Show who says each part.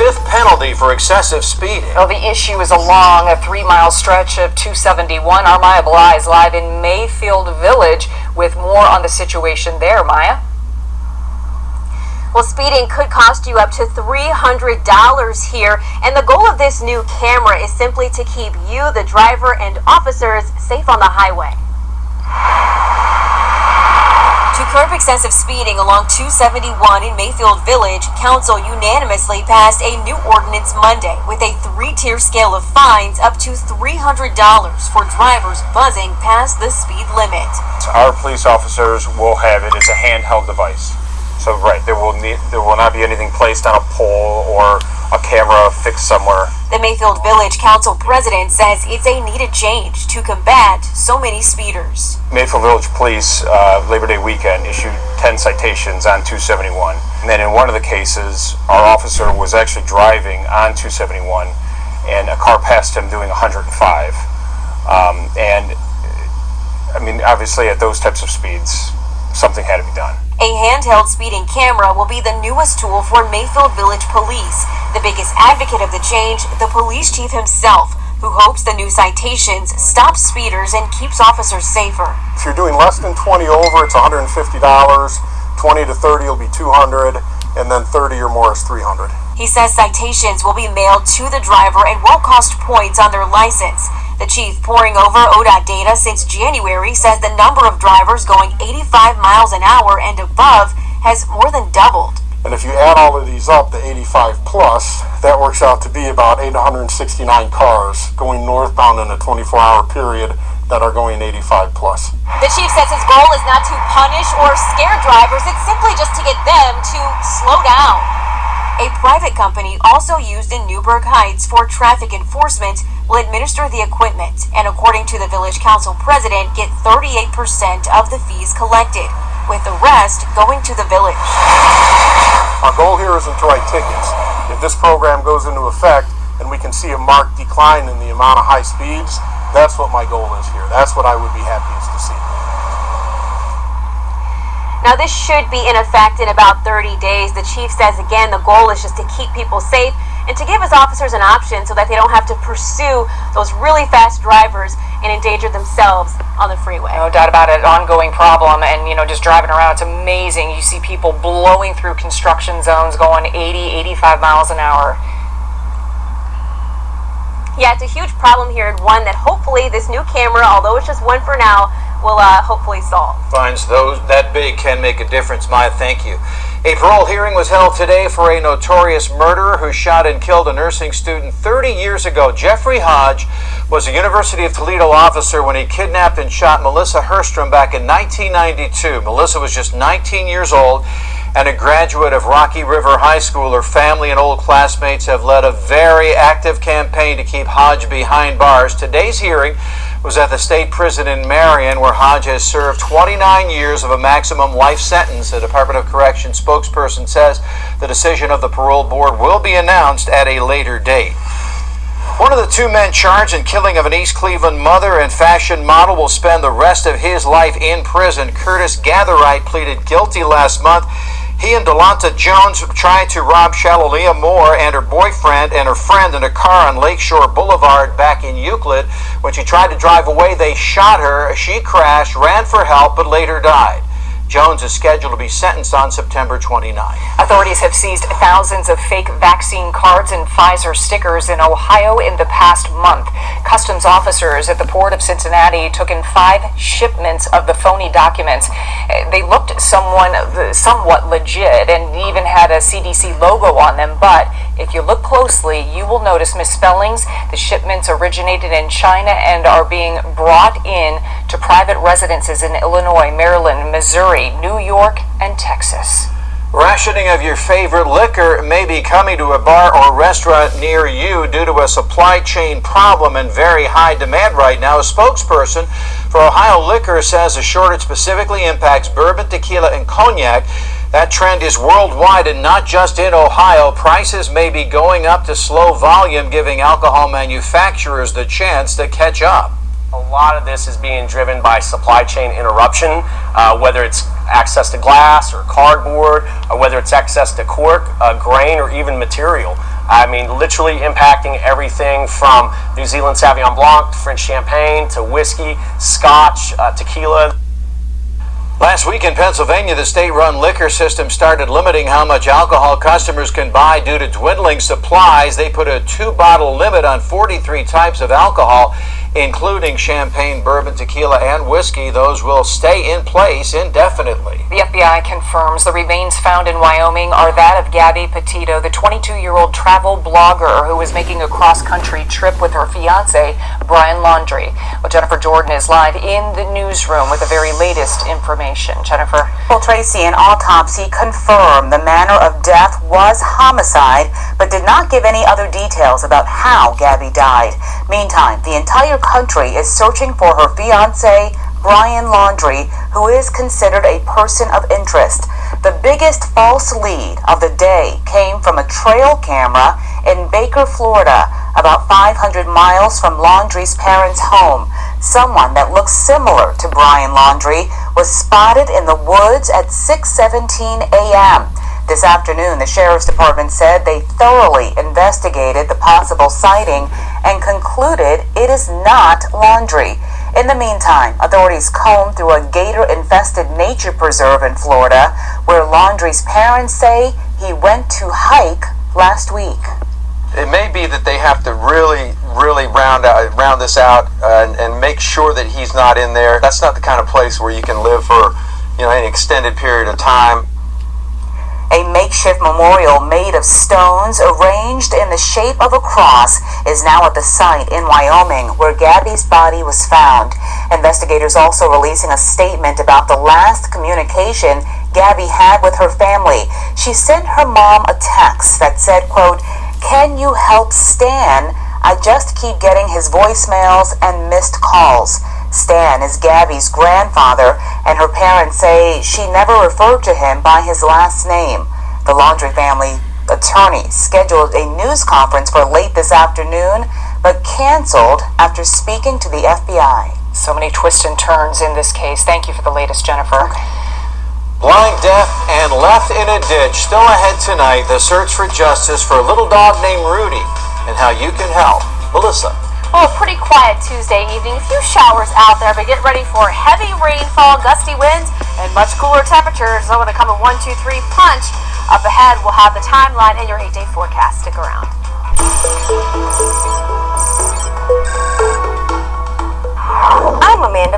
Speaker 1: fifth penalty for excessive speeding.
Speaker 2: Well, the issue is along a 3-mile stretch of 271. Our Maya Bly is live in Mayfield Village with more on the situation there. Maya?
Speaker 3: Well, speeding could cost you up to $300 here, and the goal of this new camera is simply to keep you, the driver, and officers safe on the highway. To curb excessive speeding along 271 in Mayfield Village, Council unanimously passed a new ordinance Monday with a 3-tier scale of fines up to $300 for drivers buzzing past the speed limit.
Speaker 1: Our police officers will have it as a handheld device. So there will not be anything placed on a pole or a camera fixed somewhere.
Speaker 3: The Mayfield Village Council president says it's a needed change to combat so many speeders.
Speaker 1: Mayfield Village Police, Labor Day weekend, issued 10 citations on 271. And then in one of the cases, our officer was actually driving on 271 and a car passed him doing 105. And I mean, obviously at those types of speeds, something had to be done.
Speaker 3: A handheld speeding camera will be the newest tool for Mayfield Village Police. The biggest advocate of the change, the police chief himself, who hopes the new citations stop speeders and keeps officers safer.
Speaker 4: If you're doing less than 20 over, it's $150. 20 to 30 will be $200, and then 30 or more is $300.
Speaker 3: He says citations will be mailed to the driver and won't cost points on their license. The chief, poring over ODOT data since January, says the number of drivers going 85 miles an hour and above has more than doubled.
Speaker 4: And if you add all of these up, the 85 plus, that works out to be about 869 cars going northbound in a 24-hour period that are going 85 plus.
Speaker 3: The chief says his goal is not to punish or scare drivers, it's simply just to get them to slow down. A private company also used in Newburgh Heights for traffic enforcement will administer the equipment and, according to the village council president, get 38% of the fees collected, with the rest going to the village.
Speaker 4: Our goal here isn't to write tickets. If this program goes into effect and we can see a marked decline in the amount of high speeds, that's what my goal is here. That's what I would be happiest to see.
Speaker 3: Now, this should be in effect in about 30 days. The chief says, again, the goal is just to keep people safe and to give his officers an option so that they don't have to pursue those really fast drivers and endanger themselves on the freeway.
Speaker 2: No doubt about it, ongoing problem. And, just driving around, it's amazing. You see people blowing through construction zones going 80, 85 miles an hour.
Speaker 3: Yeah, it's a huge problem here, and one that hopefully this new camera, although it's just one for now, will hopefully solve.
Speaker 1: Fines that big can make a difference. Maya, thank you. A parole hearing was held today for a notorious murderer who shot and killed a nursing student 30 years ago. Jeffrey Hodge was a University of Toledo officer when he kidnapped and shot Melissa Herstrom back in 1992. Melissa was just 19 years old and a graduate of Rocky River High School. Her family and old classmates have led a very active campaign to keep Hodge behind bars. Today's hearing was at the state prison in Marion, where Hodge has served 29 years of a maximum life sentence. The Department of Corrections spokesperson says the decision of the parole board will be announced at a later date. One of the two men charged in killing of an East Cleveland mother and fashion model will spend the rest of his life in prison. Curtis Gatherite pleaded guilty last month. He and Delonta Jones tried to rob Shalalia Moore and her boyfriend and her friend in a car on Lakeshore Boulevard back in Euclid. When she tried to drive away, they shot her. She crashed, ran for help, but later died. Jones is scheduled to be sentenced on September 29.
Speaker 2: Authorities have seized thousands of fake vaccine cards and Pfizer stickers in Ohio in the past month. Customs officers at the port of Cincinnati took in 5 shipments of the phony documents. They looked somewhat legit and even had a CDC logo on them, but if you look closely, you will notice misspellings. The shipments originated in China and are being brought in to private residences in Illinois, Maryland, Missouri, New York, and Texas.
Speaker 1: Rationing of your favorite liquor may be coming to a bar or restaurant near you due to a supply chain problem and very high demand right now. A spokesperson for Ohio Liquor says the shortage specifically impacts bourbon, tequila, and cognac. That trend is worldwide and not just in Ohio. Prices may be going up to slow volume, giving alcohol manufacturers the chance to catch up.
Speaker 5: A lot of this is being driven by supply chain interruption, whether it's access to glass or cardboard, or whether it's access to cork, grain, or even material. I mean, literally impacting everything from New Zealand Sauvignon Blanc, French Champagne, to whiskey, Scotch, tequila.
Speaker 1: Last week in Pennsylvania, the state-run liquor system started limiting how much alcohol customers can buy due to dwindling supplies. They put a 2-bottle limit on 43 types of alcohol, including champagne, bourbon, tequila, and whiskey. Those will stay in place indefinitely.
Speaker 2: The FBI confirms the remains found in Wyoming are that of Gabby Petito, the 22-year-old travel blogger who was making a cross-country trip with her fiancé, Brian Laundrie. Well, Jennifer Jordan is live in the newsroom with the very latest information. Jennifer.
Speaker 6: Well, Tracy, an autopsy confirmed the manner of death was homicide, but did not give any other details about how Gabby died. Meantime, the entire country is searching for her fiancé, Brian Laundrie, who is considered a person of interest. The biggest false lead of the day came from a trail camera in Baker, Florida, about 500 miles from Laundrie's parents' home. Someone that looks similar to Brian Laundrie was spotted in the woods at 6:17 a.m. This afternoon, the Sheriff's Department said they thoroughly investigated the possible sighting and concluded it is not Laundrie. In the meantime, authorities combed through a gator-infested nature preserve in Florida, where Laundrie's parents say he went to hike last week.
Speaker 7: It may be that they have to really round this out and make sure that he's not in there. That's not the kind of place where you can live for, an extended period of time.
Speaker 6: A makeshift memorial made of stones arranged in the shape of a cross is now at the site in Wyoming where Gabby's body was found. Investigators also releasing a statement about the last communication Gabby had with her family. She sent her mom a text that said, quote, "Can you help Stan? I just keep getting his voicemails and missed calls." Stan is Gabby's grandfather, and her parents say she never referred to him by his last name. The Laundrie family attorney scheduled a news conference for late this afternoon, but canceled after speaking to the FBI.
Speaker 2: So many twists and turns in this case. Thank you for the latest, Jennifer.
Speaker 1: Blind, deaf, and left in a ditch. Still ahead tonight, the search for justice for a little dog named Rudy and how you can help. Melissa.
Speaker 3: Well, a pretty quiet Tuesday evening. A few showers out there, but get ready for heavy rainfall, gusty winds, and much cooler temperatures. So when it comes a 1, 2, 3 punch, up ahead we'll have the timeline and your 8-day forecast. Stick around. I'm Amanda.